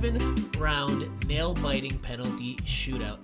7-round nail-biting penalty shootout.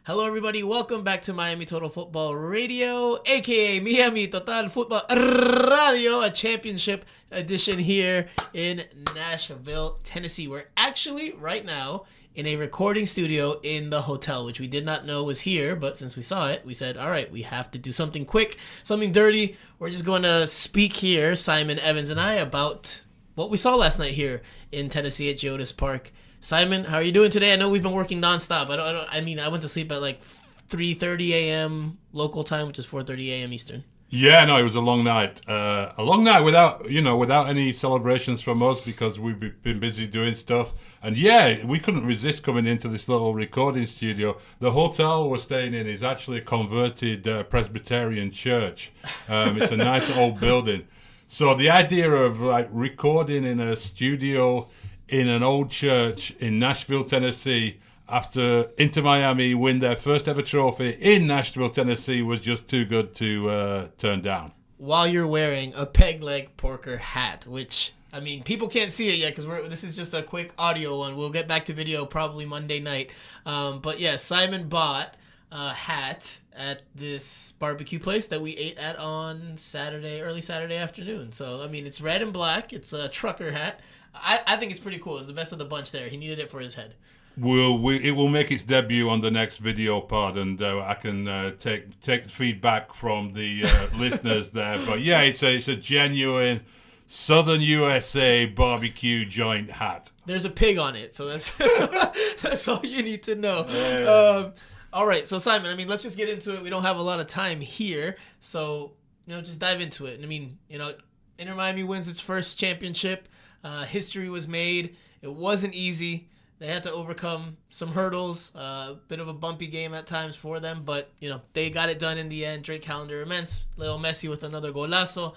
Hello, everybody. Welcome back to Miami Total Football Radio, a.k.a. Miami Total Football Radio, a championship edition here in Nashville, Tennessee. We're actually, right now, in a recording studio in the hotel, which we did not know was here, but since we saw it, we said, all right, we have to do something quick, something dirty. We're just going to speak here, Simon, Evans, and I, about what we saw last night here in Tennessee at Geodis Park. Simon, how are you doing today? I know we've been working nonstop. I went to sleep at like 3:30 a.m. local time, which is 4:30 a.m. Eastern. Yeah, no, it was a long night. A long night without any celebrations from us because we've been busy doing stuff. And yeah, we couldn't resist coming into this little recording studio. The hotel we're staying in is actually a converted Presbyterian church. It's a nice old building. So the idea of like recording in a studio in an old church in Nashville, Tennessee, after Inter Miami win their first ever trophy in Nashville, Tennessee, was just too good to turn down. While you're wearing a peg leg porker hat, which, I mean, people can't see it yet because this is just a quick audio one. We'll get back to video probably Monday night. But yeah, Simon bought a hat at this barbecue place that we ate at on early Saturday afternoon. So, I mean, it's red and black. It's a trucker hat. I think it's pretty cool. It's the best of the bunch there. He needed it for his head. It will make its debut on the next video pod, and I can take feedback from the listeners there. But yeah, it's a genuine Southern USA barbecue joint hat. There's a pig on it, so that's all you need to know. Yeah. All right, so Simon, I mean, let's just get into it. We don't have a lot of time here, so just dive into it. I mean, Inter Miami wins its first championship. History was made. It wasn't easy. They had to overcome some hurdles, a bit of a bumpy game at times for them, but, they got it done in the end. Callender immense. Lionel Messi with another golazo.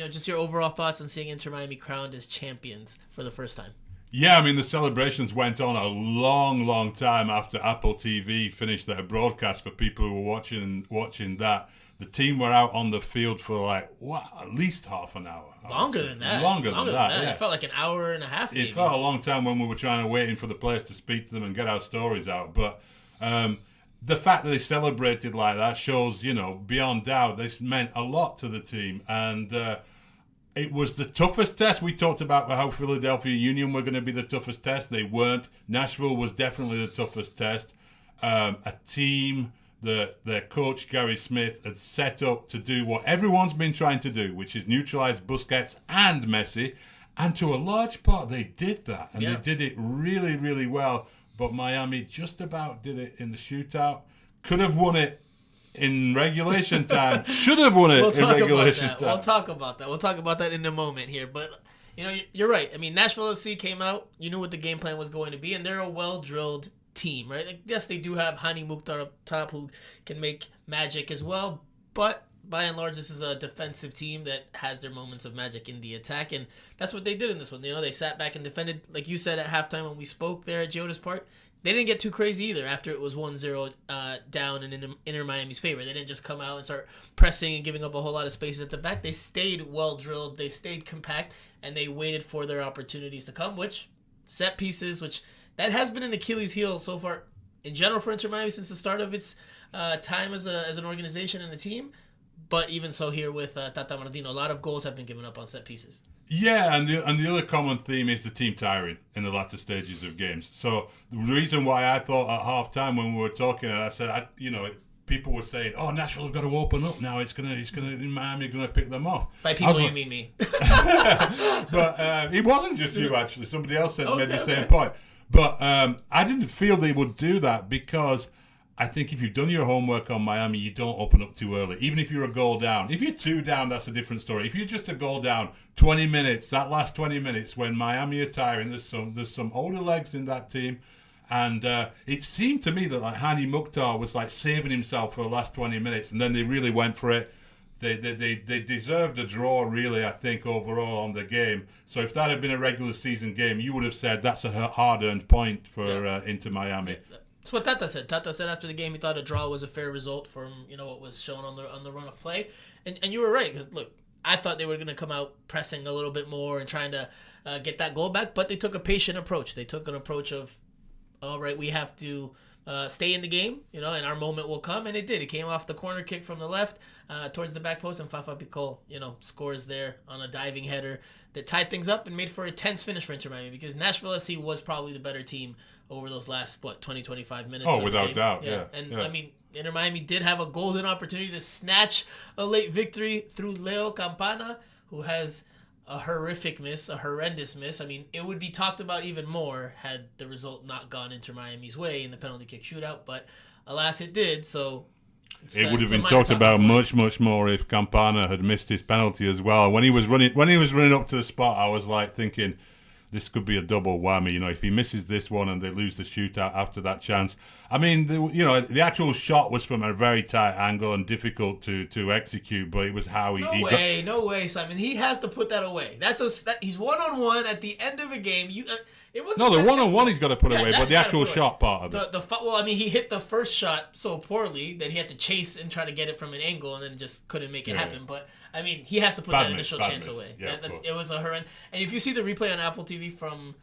Just your overall thoughts on seeing Inter Miami crowned as champions for the first time. Yeah, I mean, the celebrations went on a long, long time after Apple TV finished their broadcast for people who were watching that. The team were out on the field for at least half an hour. Longer than that. Longer than that, yeah. It felt like an hour and a half, maybe. It felt a long time when we were waiting for the players to speak to them and get our stories out. But the fact that they celebrated like that shows, beyond doubt, this meant a lot to the team. And it was the toughest test. We talked about how Philadelphia Union were going to be the toughest test. They weren't. Nashville was definitely the toughest test. A team their coach, Gary Smith, had set up to do what everyone's been trying to do, which is neutralize Busquets and Messi. And to a large part, they did that. And They did it really, really well. But Miami just about did it in the shootout. Could have won it in regulation time. Should have won it in regulation time. We'll talk about that. We'll talk about that in a moment here. But, you're right. I mean, Nashville SC came out. You knew what the game plan was going to be. And they're a well-drilled team, right? Like, yes, they do have Hani Mukhtar up top who can make magic as well, but by and large, this is a defensive team that has their moments of magic in the attack, and that's what they did in this one. They sat back and defended, like you said at halftime when we spoke there at Geodis Park. They didn't get too crazy either after it was 1-0 down in Inter Miami's favor. They didn't just come out and start pressing and giving up a whole lot of spaces at the back. They stayed well-drilled, they stayed compact, and they waited for their opportunities to come, which set pieces, which that has been an Achilles heel so far in general for Inter Miami since the start of its time as an organization and a team. But even so here with Tata Martino, a lot of goals have been given up on set pieces. Yeah, and the other common theme is the team tiring in the latter stages of games. So the reason why I thought at halftime when we were talking, and I said, people were saying, "Oh, Nashville have got to open up now. Miami going to pick them off." By people, you mean me. But it wasn't just you, actually. Somebody else made the same point. But I didn't feel they would do that because I think if you've done your homework on Miami, you don't open up too early. Even if you're a goal down. If you're 2 down, that's a different story. If you're just a goal down, 20 minutes, that last 20 minutes when Miami are tiring, there's some older legs in that team. And it seemed to me that Hani Mukhtar was saving himself for the last 20 minutes, and then they really went for it. They deserved a draw, really, I think, overall on the game. So if that had been a regular season game, you would have said that's a hard-earned point for Inter Miami. That's what Tata said. Tata said after the game he thought a draw was a fair result from what was shown on the run of play. And you were right, because, look, I thought they were going to come out pressing a little bit more and trying to get that goal back, but they took a patient approach. They took an approach of, all right, we have to stay in the game, and our moment will come, and it did. It came off the corner kick from the left towards the back post, and Fafa Picol, scores there on a diving header that tied things up and made for a tense finish for Inter Miami, because Nashville SC was probably the better team over those last 20-25 minutes. Oh, without doubt, yeah. And I mean, Inter Miami did have a golden opportunity to snatch a late victory through Leo Campana, who has a horrendous miss. I mean, it would be talked about even more had the result not gone Inter Miami's way in the penalty kick shootout, but alas, it did. So it would have been talked about much, much more if Campana had missed his penalty as well. When he was running up to the spot, I was like thinking, this could be a double whammy. If he misses this one and they lose the shootout after that chance. I mean, the actual shot was from a very tight angle and difficult to execute, but it was how he. No way, Simon. He has to put that away. He's 1-on-1 at the end of a game. It wasn't. No, the 1-on-1 he's got to put away, but the actual shot part of it. He hit the first shot so poorly that he had to chase and try to get it from an angle, and then just couldn't make it happen. But I mean, he has to put that initial chance away. Yeah, it was a horrendous. And if you see the replay on Apple TV from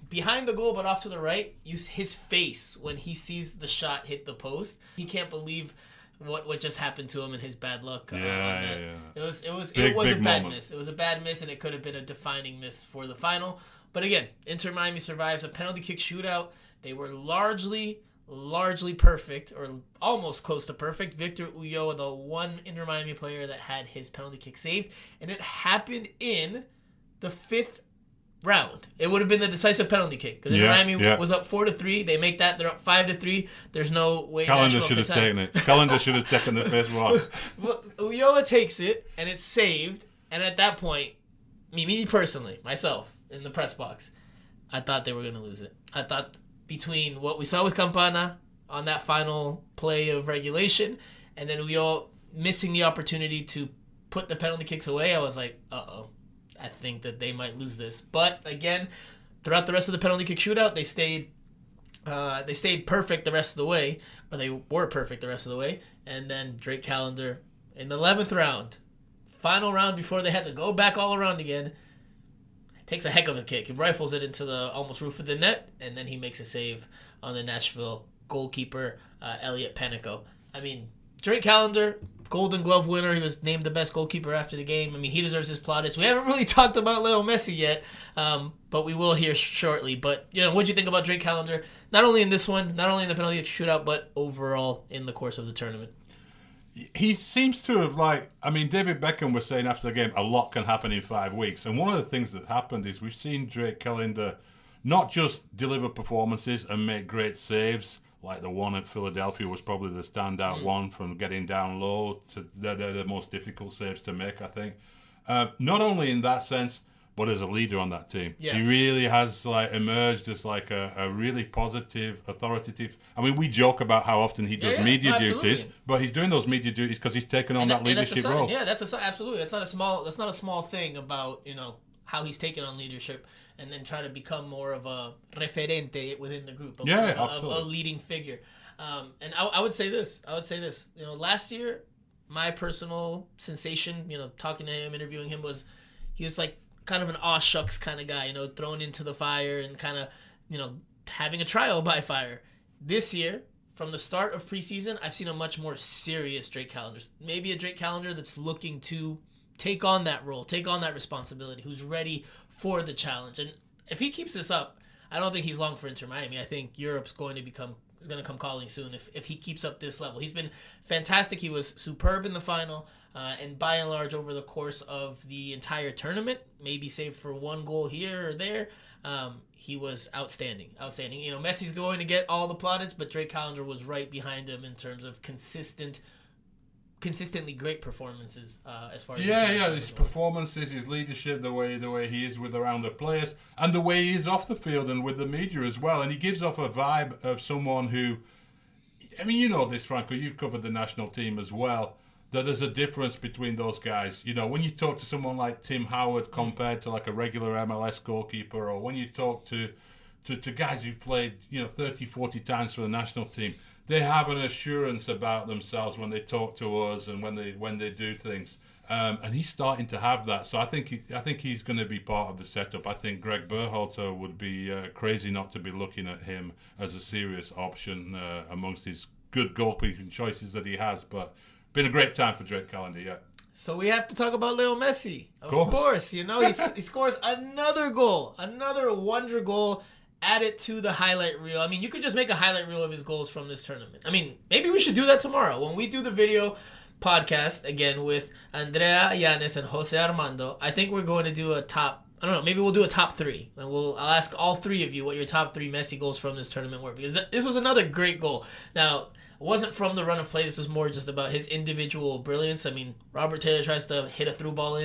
behind the goal but off to the right, his face when he sees the shot hit the post, he can't believe what just happened to him and his bad luck. Yeah. It was a bad miss. It was a bad miss, and it could have been a defining miss for the final. But again, Inter Miami survives a penalty kick shootout. They were largely perfect, or almost close to perfect. Victor Ulloa, the one Inter Miami player that had his penalty kick saved, and it happened in the 5th round. It would have been the decisive penalty kick, because Inter Miami was up 4-3. They make that. They're up 5-3. There's no way. Callender should have taken it. Callender should have taken the 5th one. Well, Ulloa takes it, and it's saved. And at that point, me personally, myself, in the press box, I thought they were going to lose it. I thought between what we saw with Campana on that final play of regulation and then Ulloa missing the opportunity to put the penalty kicks away, I was like, uh-oh, I think that they might lose this. But again, throughout the rest of the penalty kick shootout, they stayed perfect the rest of the way, but they were perfect the rest of the way. And then Drake Callender in the 11th round, final round before they had to go back all around again, takes a heck of a kick. He rifles it into the almost roof of the net, and then he makes a save on the Nashville goalkeeper, Elliot Panizo. I mean, Drake Callender, Golden Glove winner. He was named the best goalkeeper after the game. I mean, he deserves his plaudits. We haven't really talked about Leo Messi yet, but we will here shortly. But, what'd you think about Drake Callender? Not only in this one, not only in the penalty shootout, but overall in the course of the tournament. He seems to have, David Beckham was saying after the game, a lot can happen in 5 weeks. And one of the things that happened is we've seen Drake Callender not just deliver performances and make great saves, like the one at Philadelphia was probably the standout one from getting down low. They're the most difficult saves to make, I think. Not only in that sense, but as a leader on that team. Yeah. He really has emerged as a really positive, authoritative. I mean, we joke about how often he does media duties, but he's doing those media duties because he's taken on that leadership role. Yeah, absolutely. That's not a small thing about how he's taken on leadership and then try to become more of a referente within the group. A leading figure. And I would say this. Last year, my personal sensation, talking to him, interviewing him, was he was kind of an aw shucks kind of guy, thrown into the fire and kind of, having a trial by fire. This year, from the start of preseason, I've seen a much more serious Drake Callender. Maybe a Drake Callender that's looking to take on that role, take on that responsibility, who's ready for the challenge. And if he keeps this up, I don't think he's long for Inter Miami. I think Europe's going to come calling soon if he keeps up this level. He's been fantastic. He was superb in the final, and by and large over the course of the entire tournament, maybe save for one goal here or there, he was outstanding. Messi's going to get all the plaudits, but Drake Callender was right behind him in terms of consistently great performances as far as his performances, his leadership, the way he is with around the players, and the way he is off the field and with the media as well. And he gives off a vibe of someone who, this, Franco, you've covered the national team as well, that there's a difference between those guys. When you talk to someone like Tim Howard compared to a regular MLS goalkeeper, or when you talk to guys who've played 30, 40 times for the national team, they have an assurance about themselves when they talk to us and when they do things. And he's starting to have that. So I think he's going to be part of the setup. I think Greg Berhalter would be crazy not to be looking at him as a serious option amongst his good goalkeeping choices that he has. But been a great time for Drake Callender, yeah. So we have to talk about Leo Messi. Of course, you know, he scores another goal, another wonder goal, added to the highlight reel. I mean, you could just make a highlight reel of his goals from this tournament. I mean, maybe we should do that tomorrow when we do the video podcast again with Andrea Yanes and Jose Armando. I think we're going to do a top, I don't know, maybe we'll do a top 3. And I'll ask all 3 of you what your top 3 Messi goals from this tournament were, because this was another great goal. Now, it wasn't from the run of play. This was more just about his individual brilliance. I mean, Robert Taylor tries to hit a through ball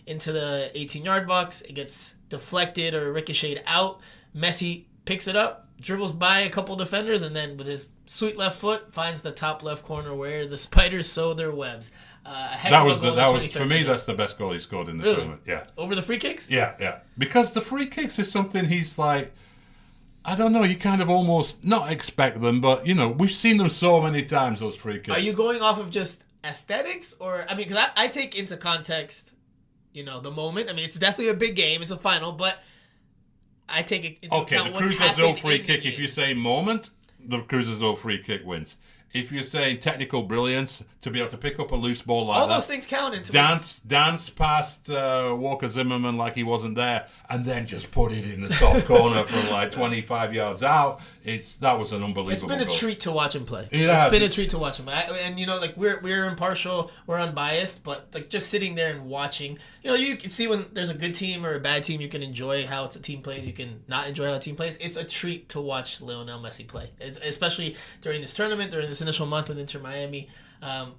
into the 18-yard box. It gets deflected or ricocheted out. Messi picks it up, dribbles by a couple defenders, and then with his sweet left foot finds the top left corner where the spiders sow their webs. That was for me. That's the best goal he scored in the tournament. Yeah, over the free kicks. Yeah. Because the free kicks is something he's like, I don't know. You kind of almost not expect them, but you know we've seen them so many times. Those free kicks. Are you going off of just aesthetics, or I mean, because I take into context, you know, the moment. I mean, it's definitely a big game. It's a final, but I take it into account what's happening. The Cruz Azul free kick. If you say moment, the Cruz Azul free kick wins. If you're saying technical brilliance to be able to pick up a loose ball like all that, those things count into dance past Walker Zimmerman like he wasn't there, and then just put it in the top corner from like 25 yards out. That was an unbelievable. It's been a goal. Treat to watch him play. It's been a treat to watch him. And you know, like we're impartial, we're unbiased, but like just sitting there and watching, you know, you can see when there's a good team or a bad team. You can enjoy how a team plays. You can not enjoy how a team plays. It's a treat to watch Lionel Messi play, especially during this tournament, during this initial month with Inter Miami,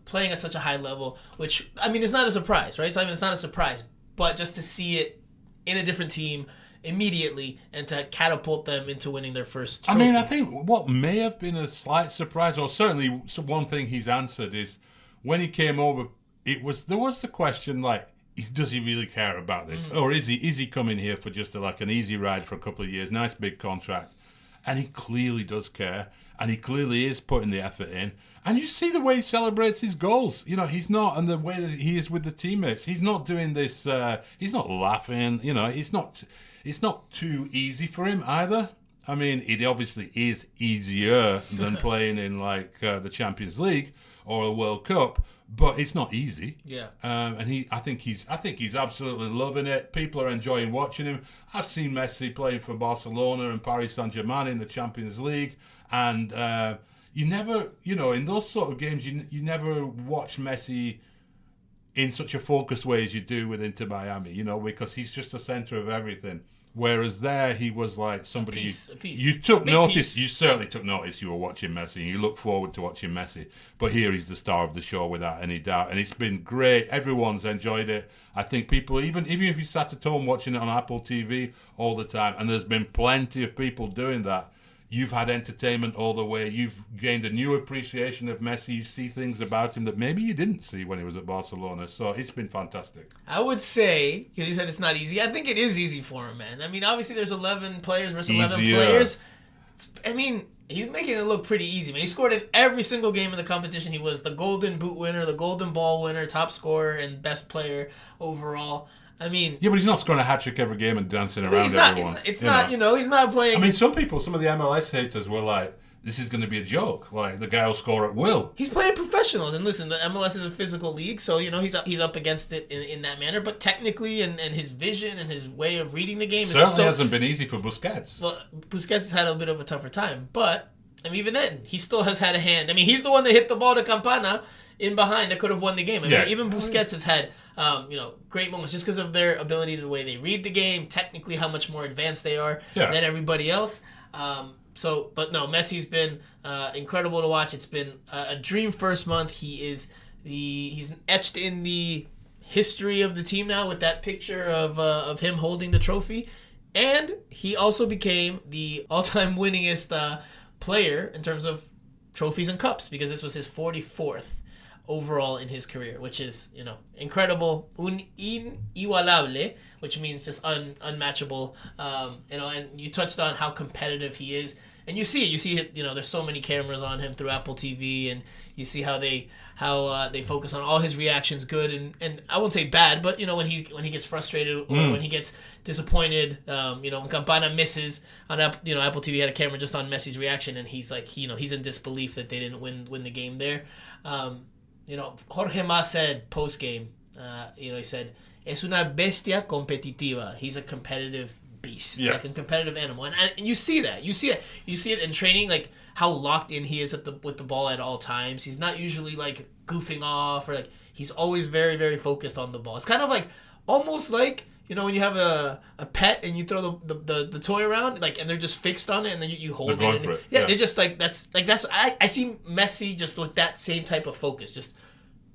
playing at such a high level. Which I mean, it's not a surprise, right? So I mean, it's not a surprise, but just to see it in a different team immediately and to catapult them into winning their first trophy. I mean, I think what may have been a slight surprise, or certainly one thing he's answered, is when he came over, there was the question like, does he really care about this, or is he coming here for just like an easy ride for a couple of years, nice big contract? And he clearly does care, and he clearly is putting the effort in. And you see the way he celebrates his goals. You know, he's not, and the way that he is with the teammates. He's not doing this. He's not laughing. You know, it's not too easy for him either. I mean, it obviously is easier than playing in like the Champions League or a World Cup, but it's not easy. Yeah. And I think he's absolutely loving it. People are enjoying watching him. I've seen Messi playing for Barcelona and Paris Saint-Germain in the Champions League, and you never, you know, in those sort of games, you never watch Messi in such a focused way as you do with Inter Miami, you know, because he's just the center of everything. Whereas there, he was like somebody a piece. you took notice. Piece. You certainly took notice. You were watching Messi, and you look forward to watching Messi. But here, he's the star of the show without any doubt, and it's been great. Everyone's enjoyed it. I think people, even if you sat at home watching it on Apple TV all the time, and there's been plenty of people doing that. You've had entertainment all the way. You've gained a new appreciation of Messi. You see things about him that maybe you didn't see when he was at Barcelona. So it's been fantastic. I would say, because you said it's not easy, I think it is easy for him, man. I mean, obviously there's 11 players versus 11 players. I mean, he's making it look pretty easy, man. He scored in every single game in the competition. He was the Golden Boot winner, the Golden Ball winner, top scorer, and best player overall. I mean... Yeah, but he's not scoring a hat-trick every game and dancing around everyone. It's not, you know, he's not playing... I mean, some of the MLS haters were like, this is going to be a joke. Like, the guy will score at will. He's playing professionals. And listen, the MLS is a physical league, so, you know, he's up against it in that manner. But technically, and his vision and his way of reading the game certainly hasn't been easy for Busquets. Well, Busquets has had a bit of a tougher time. But, I mean, even then, he still has had a hand. I mean, he's the one that hit the ball to Campana in behind that could have won the game. I mean, even Busquets has had, you know, great moments just because of their ability, the way they read the game, technically how much more advanced they are than everybody else. But no, Messi's been incredible to watch. It's been a dream first month. He's etched in the history of the team now with that picture of him holding the trophy, and he also became the all-time winningest player in terms of trophies and cups because this was his 44th overall in his career, which is, incredible. Un inigualable, which means just unmatchable. And you touched on how competitive he is. And you see it, there's so many cameras on him through Apple TV, and you see how they focus on all his reactions, good and I won't say bad, but when he gets frustrated or when he gets disappointed, when Campana misses on Apple TV had a camera just on Messi's reaction, and he's like, he's in disbelief that they didn't win the game there. Jorge Mas said post game, he said, "Es una bestia competitiva." He's a competitive beast, like a competitive animal, and you see that. You see it in training, like how locked in he is with the ball at all times. He's not usually like goofing off, or like he's always very, very focused on the ball. It's kind of like almost like when you have a pet and you throw the toy around, like, and they're just fixed on it, and then you hold they're it. Going for it. Yeah, they're just that's I see Messi just with that same type of focus.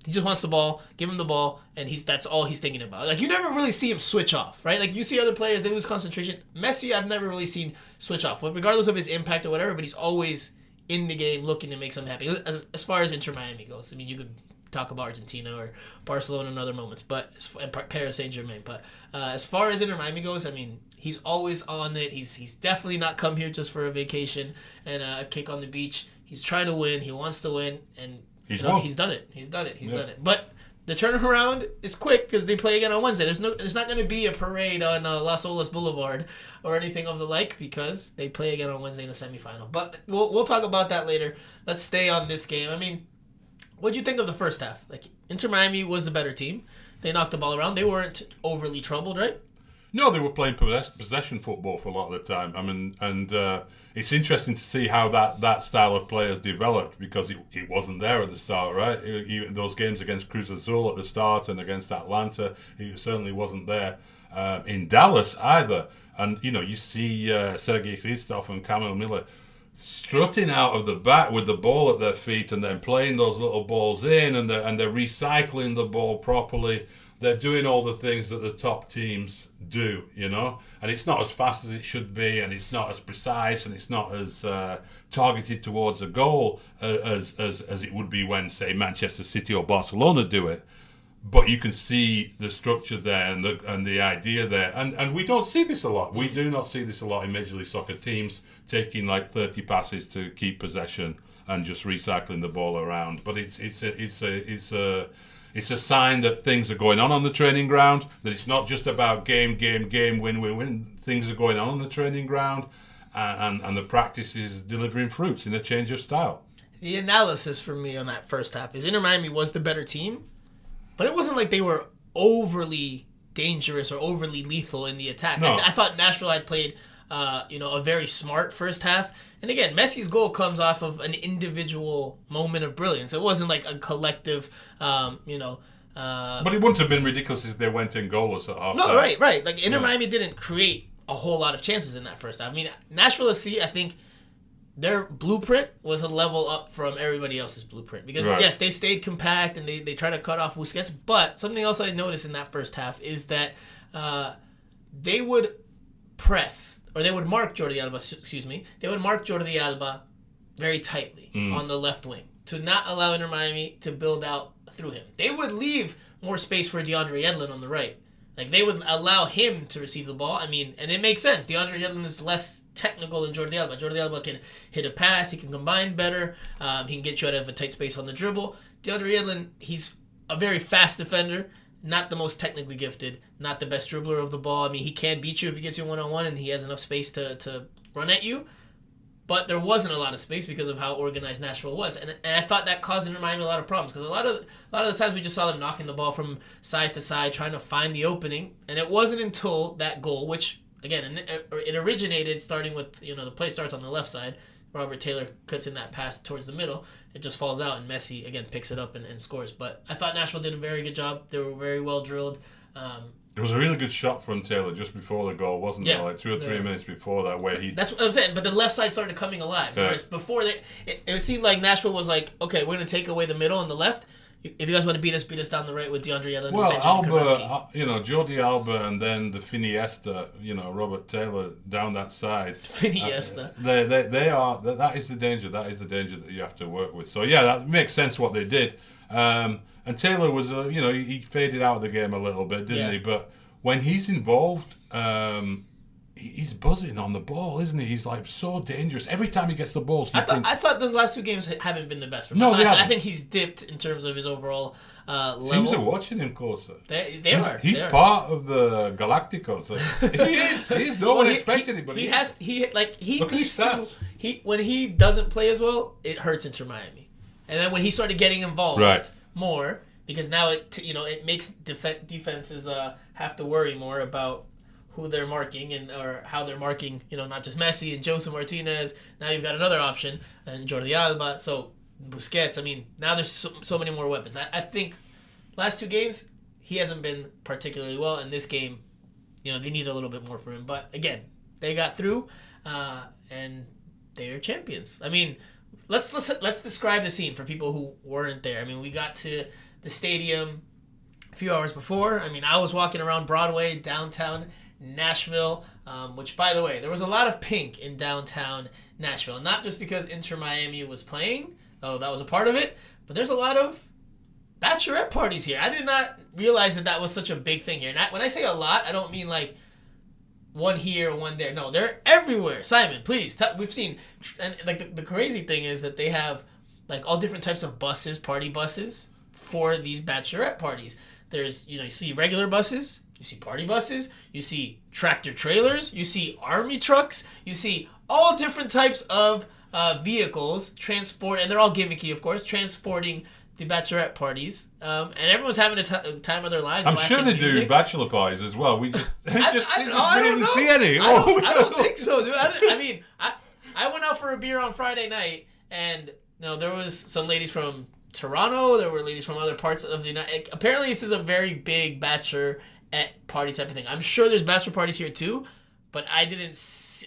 He just wants the ball, give him the ball, and that's all he's thinking about. Like, you never really see him switch off, right? Like, you see other players, they lose concentration. Messi, I've never really seen switch off, regardless of his impact or whatever, but he's always in the game looking to make something happen. As far as Inter Miami goes, I mean, you could talk about Argentina or Barcelona in other moments, and Paris Saint-Germain. But as far as Inter Miami goes, I mean, he's always on it. He's definitely not come here just for a vacation and a kick on the beach. He's trying to win. He wants to win, and he's done it. He's done it. But the turnaround is quick because they play again on Wednesday. There's not going to be a parade on Las Olas Boulevard or anything of the like because they play again on Wednesday in the semifinal. But we'll talk about that later. Let's stay on this game. I mean, what'd you think of the first half? Like, Inter Miami was the better team. They knocked the ball around. They weren't overly troubled, right? No, they were playing possession football for a lot of the time. I mean, and it's interesting to see how that style of play has developed because it wasn't there at the start, right? Even those games against Cruz Azul at the start and against Atlanta, it certainly wasn't there in Dallas either. And, you see Sergei Christoph and Kamil Miller strutting out of the back with the ball at their feet and then playing those little balls in, and they're recycling the ball properly. They're doing all the things that the top teams do, and it's not as fast as it should be, and it's not as precise, and it's not as targeted towards a goal as it would be when, say, Manchester City or Barcelona do it. But you can see the structure there and the idea there, and we don't see this a lot. We do not see this a lot in Major League Soccer teams taking like 30 passes to keep possession and just recycling the ball around. But it's a sign that things are going on the training ground, that it's not just about game, win. Things are going on the training ground, and the practice is delivering fruits in a change of style. The analysis for me on that first half is Inter Miami was the better team, but it wasn't like they were overly dangerous or overly lethal in the attack. No. I thought Nashville had played a very smart first half. And again, Messi's goal comes off of an individual moment of brilliance. It wasn't like a collective, But it wouldn't have been ridiculous if they went in goalless at half. No, right. Like, Inter Miami didn't create a whole lot of chances in that first half. I mean, Nashville SC, I think their blueprint was a level up from everybody else's blueprint. Because, yes, they stayed compact and they tried to cut off Busquets. But something else I noticed in that first half is that they would press, or they would mark Jordi Alba, They would mark Jordi Alba very tightly on the left wing to not allow Inter Miami to build out through him. They would leave more space for DeAndre Yedlin on the right. Like, they would allow him to receive the ball. I mean, and it makes sense. DeAndre Yedlin is less technical than Jordi Alba. Jordi Alba can hit a pass. He can combine better. He can get you out of a tight space on the dribble. DeAndre Yedlin, he's a very fast defender. Not the most technically gifted, not the best dribbler of the ball. I mean, he can beat you if he gets you one-on-one and he has enough space to run at you. But there wasn't a lot of space because of how organized Nashville was. And I thought that caused Inter Miami a lot of problems because a lot of the times we just saw them knocking the ball from side to side, trying to find the opening. And it wasn't until that goal, which, again, it originated starting with, the play starts on the left side. Robert Taylor cuts in that pass towards the middle. It just falls out, and Messi, again, picks it up and scores. But I thought Nashville did a very good job. They were very well drilled. It was a really good shot from Taylor just before the goal, wasn't it? Like 2 or 3 minutes before that, where he... That's what I'm saying. But the left side started coming alive. Whereas before, it seemed like Nashville was like, okay, we're going to take away the middle and the left. If you guys want to beat us down the right with DeAndre Yedlin. Well, Alba, Jordi Alba, and then the Finiesta, Robert Taylor down that side. Finiesta. They are. That is the danger. That is the danger that you have to work with. So yeah, that makes sense what they did. And Taylor was, he faded out of the game a little bit, didn't he? But when he's involved, he's buzzing on the ball, isn't he? He's like so dangerous. Every time he gets the ball, I thought those last 2 games haven't been the best for him. No, they haven't. I think he's dipped in terms of his overall level. Teams are watching him closer. They are. He's part of the Galacticos. He is. He's no one expected it, but he needs to. When he doesn't play as well, it hurts Inter Miami. And then when he started getting involved more, because now it makes defenses have to worry more about who they're marking or how they're marking, not just Messi and Jose Martinez. Now you've got another option, and Jordi Alba, so Busquets. I mean, now there's so many more weapons. I think last 2 games, he hasn't been particularly well. In this game, they need a little bit more from him. But again, they got through, and they're champions. I mean, let's describe the scene for people who weren't there. I mean, we got to the stadium a few hours before. I mean, I was walking around Broadway, downtown Nashville, which, by the way, there was a lot of pink in downtown Nashville. Not just because Inter Miami was playing, though that was a part of it, but there's a lot of bachelorette parties here. I did not realize that was such a big thing here. And when I say a lot, I don't mean like one here, one there. No, they're everywhere. Simon, please. We've seen, and like the crazy thing is that they have like all different types of buses, party buses for these bachelorette parties. There's, you see regular buses, you see party buses, you see tractor trailers, you see army trucks, you see all different types of vehicles transport, and they're all gimmicky, of course, transporting the bachelorette parties, and everyone's having a time of their lives. I'm sure they do bachelor parties as well. We just we didn't see any. I don't think so, dude. I went out for a beer on Friday night, and there was some ladies from Toronto. There were ladies from other parts of the United. Apparently, this is a very big bachelorette party type of thing. I'm sure there's bachelor parties here too, but I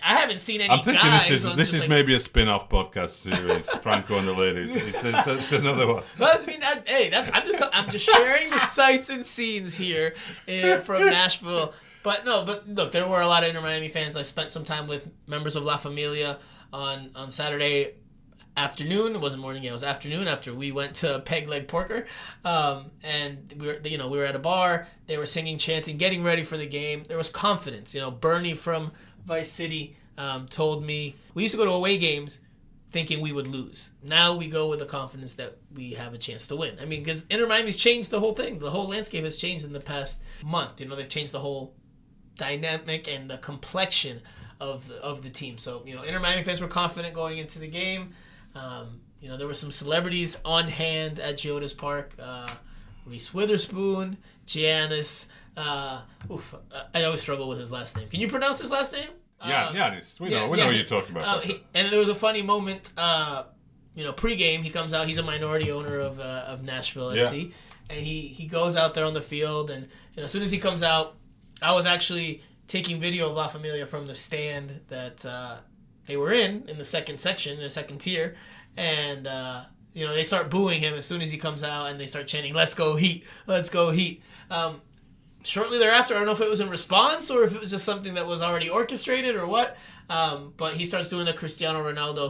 haven't seen any. I'm thinking guys this is maybe a spin-off podcast series. Franco and the ladies. It's another one. I'm just sharing the sights and scenes here from Nashville. But look, there were a lot of Inter Miami fans. I spent some time with members of La Familia on Saturday afternoon. It wasn't morning, it was afternoon after we went to Peg Leg Porker, and we were at a bar. They were singing, chanting, getting ready for the game. There was confidence. Bernie from Vice City told me we used to go to away games thinking we would lose. Now we go with the confidence that we have a chance to win. I mean, because Inter Miami's changed the whole thing. The whole landscape has changed in the past month. They've changed the whole dynamic and the complexion of the team. So Inter Miami fans were confident going into the game. There were some celebrities on hand at Geodis Park. Reese Witherspoon, Giannis. I always struggle with his last name. Can you pronounce his last name? Giannis. We know what you're talking about. And there was a funny moment. Pre-game, he comes out. He's a minority owner of Nashville SC, and he goes out there on the field. And as soon as he comes out, I was actually taking video of La Familia from the stand that they were in the second section, the second tier, and they start booing him as soon as he comes out, and they start chanting, "Let's go Heat! Let's go Heat!" Shortly thereafter, I don't know if it was in response or if it was just something that was already orchestrated or what, but he starts doing the Cristiano Ronaldo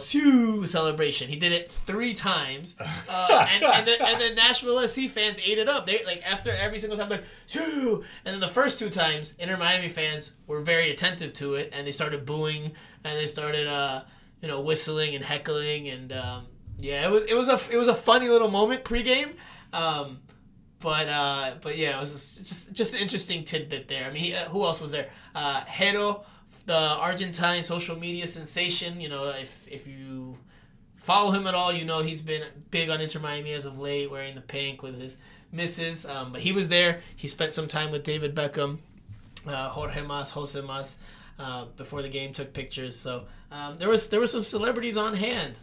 celebration. He did it 3 times, and then Nashville SC fans ate it up. They after every single time, Shoo! And then the first 2 times, Inter Miami fans were very attentive to it, and they started booing, and they started whistling and heckling, and it was a funny little moment pregame. But yeah, it was just an interesting tidbit there. I mean, who else was there? Hero, the Argentine social media sensation. If you follow him at all, he's been big on Inter Miami as of late, wearing the pink with his missus. But he was there. He spent some time with David Beckham, Jose Mas, before the game, took pictures. So there were some celebrities on hand.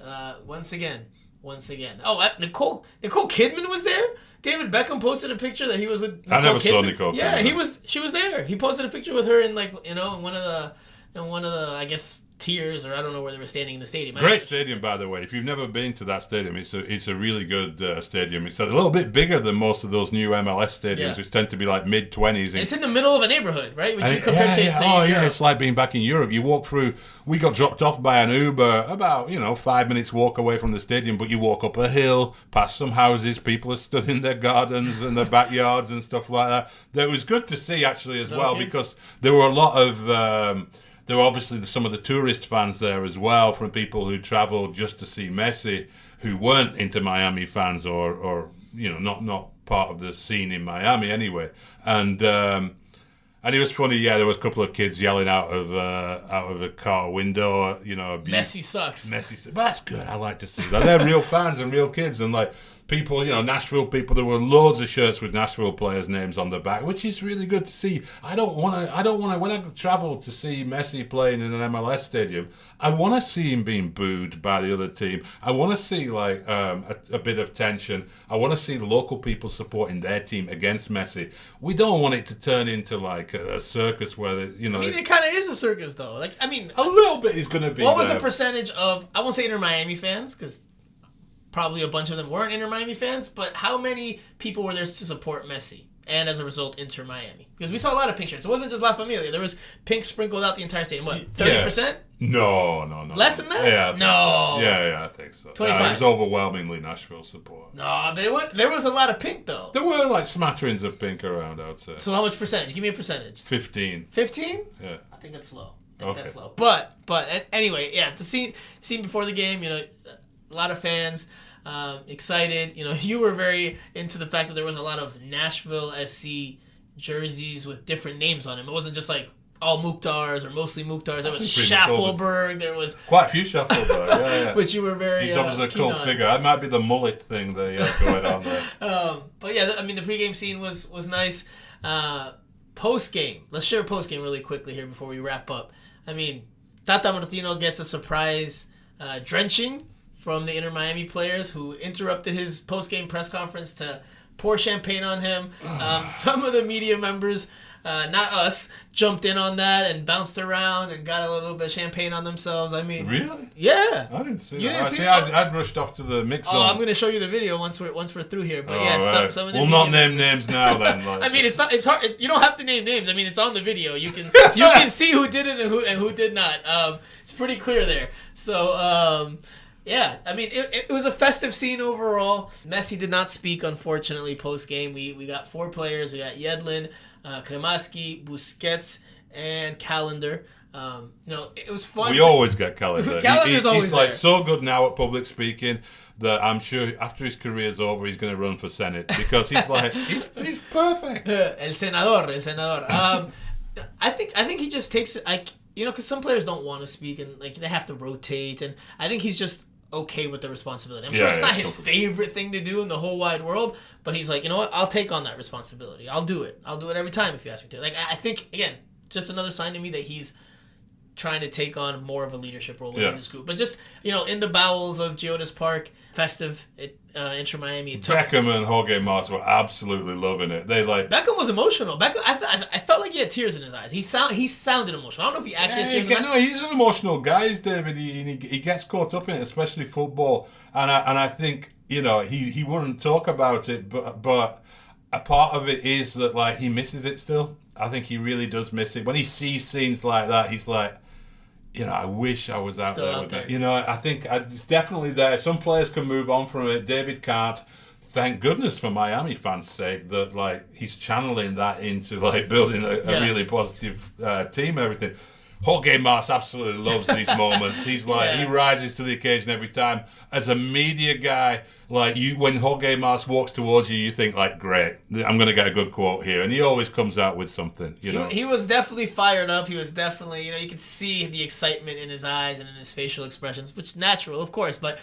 Once again. Oh, Nicole Kidman was there. David Beckham posted a picture that he was with Nicole I never Kidman. saw Nicole Yeah, Kidman. she was there. He posted a picture with her in in one of the I guess tiers, or I don't know where they were standing in the stadium. Great stadium, by the way. If you've never been to that stadium, it's a really good stadium. It's a little bit bigger than most of those new MLS stadiums, which tend to be like mid-20s. It's in the middle of a neighborhood, right? Which you compare to it's like being back in Europe. You walk through. We got dropped off by an Uber about 5 minutes walk away from the stadium, but you walk up a hill, past some houses. People are stood in their gardens and their backyards and stuff like that. It was good to see actually as well, because there were a lot of. There were obviously some of the tourist fans there as well, from people who travelled just to see Messi, who weren't Inter Miami fans or not part of the scene in Miami anyway. And it was funny. Yeah, there was a couple of kids yelling out of a car window. Messi sucks. Messi sucks. But that's good. I like to see that. They're real fans and real kids, and like. People, Nashville people. There were loads of shirts with Nashville players' names on the back, which is really good to see. I don't want to. When I travel to see Messi playing in an MLS stadium, I want to see him being booed by the other team. I want to see like a bit of tension. I want to see the local people supporting their team against Messi. We don't want it to turn into like a circus where it kind of is a circus though. A little bit is going to be. What was the percentage of? I won't say Inter Miami fans because. Probably a bunch of them weren't Inter Miami fans, but how many people were there to support Messi? And as a result, Inter Miami. Because we saw a lot of pink shirts. It wasn't just La Familia. There was pink sprinkled out the entire stadium. What, 30%? No. Less than that? Yeah. No. Yeah, I think so. 25. It was overwhelmingly Nashville support. No, but there was a lot of pink, though. There were like smatterings of pink around, I would say. So how much percentage? Give me a percentage. 15. 15? Yeah. I think that's low. That's low. But anyway, yeah, the scene before the game, a lot of fans. Excited. You were very into the fact that there was a lot of Nashville SC jerseys with different names on them. It wasn't just like all Mukhtars or mostly Mukhtars. There was Schaffelberg. There was quite a few Schaffelberg. Yeah. Which you were very. He's obviously a cult figure. That might be the mullet thing that he has going on there. But yeah, the pregame scene was nice. Post game. Let's share post game really quickly here before we wrap up. Tata Martino gets a surprise drenching from the Inter Miami players who interrupted his post-game press conference to pour champagne on him. Some of the media members, not us, jumped in on that and bounced around and got a little bit of champagne on themselves. Really? Yeah. I didn't see that. You didn't see that? I'd rushed off to the mix zone. I'm going to show you the video once we're through here. But right. some of the we'll not name names now then. It's hard. You don't have to name names. It's on the video. You can see who did it and who did not. It's pretty clear there. So. Yeah, it was a festive scene overall. Messi did not speak, unfortunately, post-game. We got 4 players. We got Yedlin, Kremaski, Busquets, and Callender. It was fun. We always get Callender. Calender's always there. He's so good now at public speaking that I'm sure after his career's over, he's going to run for Senate because he's he's perfect. El senador. I think he just takes it, because some players don't want to speak and they have to rotate, and I think he's just okay with the responsibility. I'm sure it's not his favorite thing to do in the whole wide world, but he's like, you know what? I'll take on that responsibility. I'll do it. I'll do it every time if you ask me to. I think, again, just another sign to me that he's trying to take on more of a leadership role within this group. But just, in the bowels of Geodis Park, festive, Inter Miami. Beckham and Jorge Mas were absolutely loving it. Beckham was emotional. Beckham, I felt like he had tears in his eyes. He sounded emotional. I don't know if he actually had tears in his eyes. No, he's an emotional guy, David. He gets caught up in it, especially football. And I think, he wouldn't talk about it, but a part of it is that, he misses it still. I think he really does miss it. When he sees scenes like that, he's like, I wish I was out there with it. I think it's definitely there. Some players can move on from it. David can't. Thank goodness for Miami fans' sake that he's channeling that into building a really positive team and everything. Jorge Mas absolutely loves these moments. He's he rises to the occasion every time. As a media guy, when Jorge Mas walks towards you, you think great, I'm going to get a good quote here, and he always comes out with something. He was definitely fired up. He was definitely, you could see the excitement in his eyes and in his facial expressions, which is natural, of course. But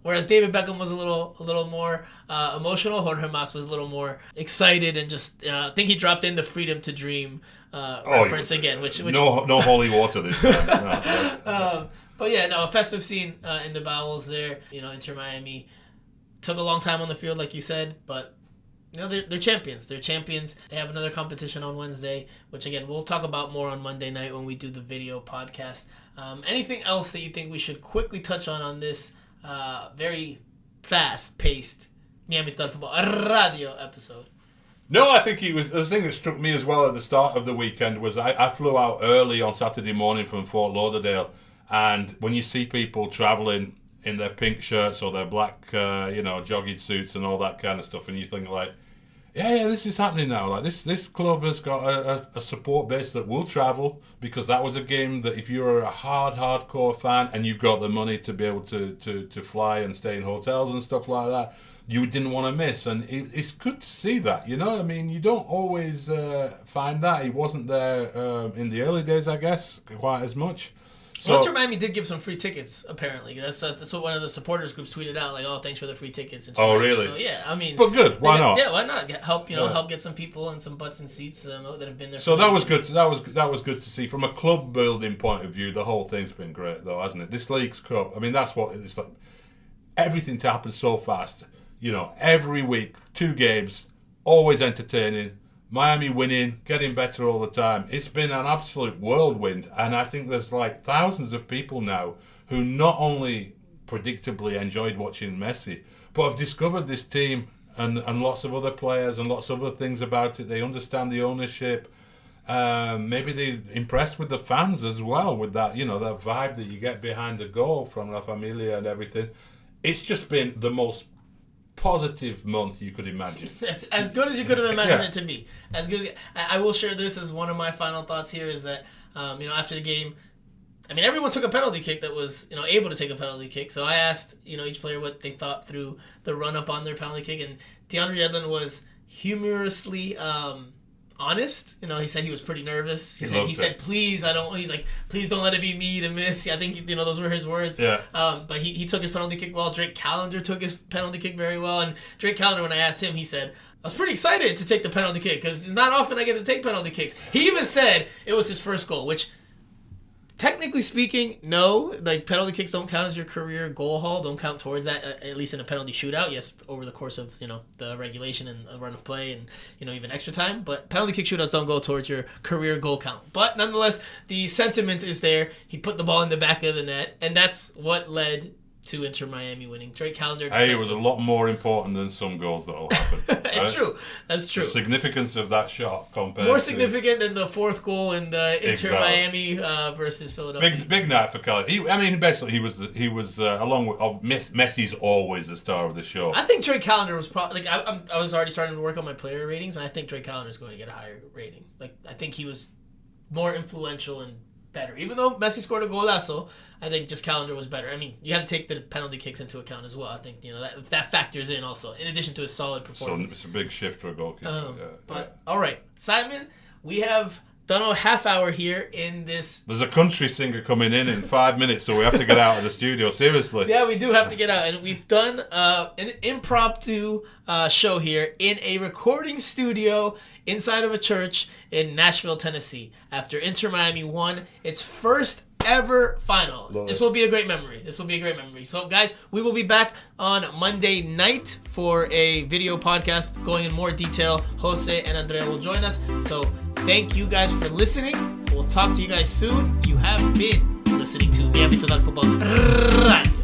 whereas David Beckham was a little more emotional, Jorge Mas was a little more excited and just I think he dropped in the freedom to dream. Reference again, which no holy water this time. No. But a festive scene in the bowels there. Inter Miami took a long time on the field, like you said, but they're champions. They're champions. They have another competition on Wednesday, which again we'll talk about more on Monday night when we do the video podcast. Anything else that you think we should quickly touch on this very fast-paced Miami Total Football Radio episode? No, I think the thing that struck me as well at the start of the weekend was I flew out early on Saturday morning from Fort Lauderdale, and when you see people travelling in their pink shirts or their black, jogging suits and all that kind of stuff, and you think like, yeah, this is happening now. Like this club has got a support base that will travel, because that was a game that if you're a hardcore fan and you've got the money to be able to fly and stay in hotels and stuff like that, you didn't want to miss. And it's good to see that, you know. I mean, you don't always find that. He wasn't there in the early days, I guess, quite as much. So, Inter Miami did give some free tickets, apparently. That's what one of the supporters groups tweeted out, like, "Oh, thanks for the free tickets." Oh, really? So, yeah, I mean, but good. Why not? Yeah, why not? Help get some people and some butts and seats that have been there. So that was good. That was good to see from a club building point of view. The whole thing's been great, though, hasn't it? This League's Cup. I mean, that's what it's like. Everything to happen so fast. You know, every week, 2 games, always entertaining. Miami winning, getting better all the time. It's been an absolute whirlwind, and I think there's like thousands of people now who not only predictably enjoyed watching Messi, but have discovered this team and lots of other players and lots of other things about it. They understand the ownership. Maybe they're impressed with the fans as well, with that, that vibe that you get behind the goal from La Familia and everything. It's just been the most positive month you could imagine. As good as you could have imagined it to be. As good as I will share this as one of my final thoughts here is that after the game, I mean, everyone took a penalty kick that was able to take a penalty kick. So I asked each player what they thought through the run up on their penalty kick, and DeAndre Yedlin was humorously honest. He said he was pretty nervous. He said, please, he's like, please don't let it be me to miss. I think, those were his words. Yeah. But he took his penalty kick well. Drake Callender took his penalty kick very well. And Drake Callender, when I asked him, he said, I was pretty excited to take the penalty kick because it's not often I get to take penalty kicks. He even said it was his first goal, which technically speaking, no, like penalty kicks don't count as your career goal haul, don't count towards that, at least in a penalty shootout. Yes, over the course of, the regulation and a run of play and, even extra time. But penalty kick shootouts don't go towards your career goal count. But nonetheless, the sentiment is there. He put the ball in the back of the net, and that's what led to Inter Miami winning. Drake Callender. Hey, it was a lot more important than some goals that'll happen. It's true. That's true. The significance of that shot compared more significant than the 4th goal in the Inter Miami versus Philadelphia. Big night for Callender. Basically, he was along with Messi's always the star of the show. I think Drake Callender was probably I was already starting to work on my player ratings, and I think Drake Callender is going to get a higher rating. I think he was more influential and better. Even though Messi scored a golazo, I think just Callender was better. I mean, you have to take the penalty kicks into account as well. I think that factors in also, in addition to his solid performance. So it's a big shift for a goalkeeper. All right, Simon, we have done a half hour here in this. There's a country singer coming in 5 minutes, so we have to get out of the studio. Seriously. Yeah, we do have to get out, and we've done an impromptu show here in a recording studio inside of a church in Nashville, Tennessee, after Inter Miami won its first ever final. This will be a great memory. So, guys, we will be back on Monday night for a video podcast going in more detail. Jose and Andrea will join us. So, thank you guys for listening. We'll talk to you guys soon. You have been listening to Miami Total Football Radio.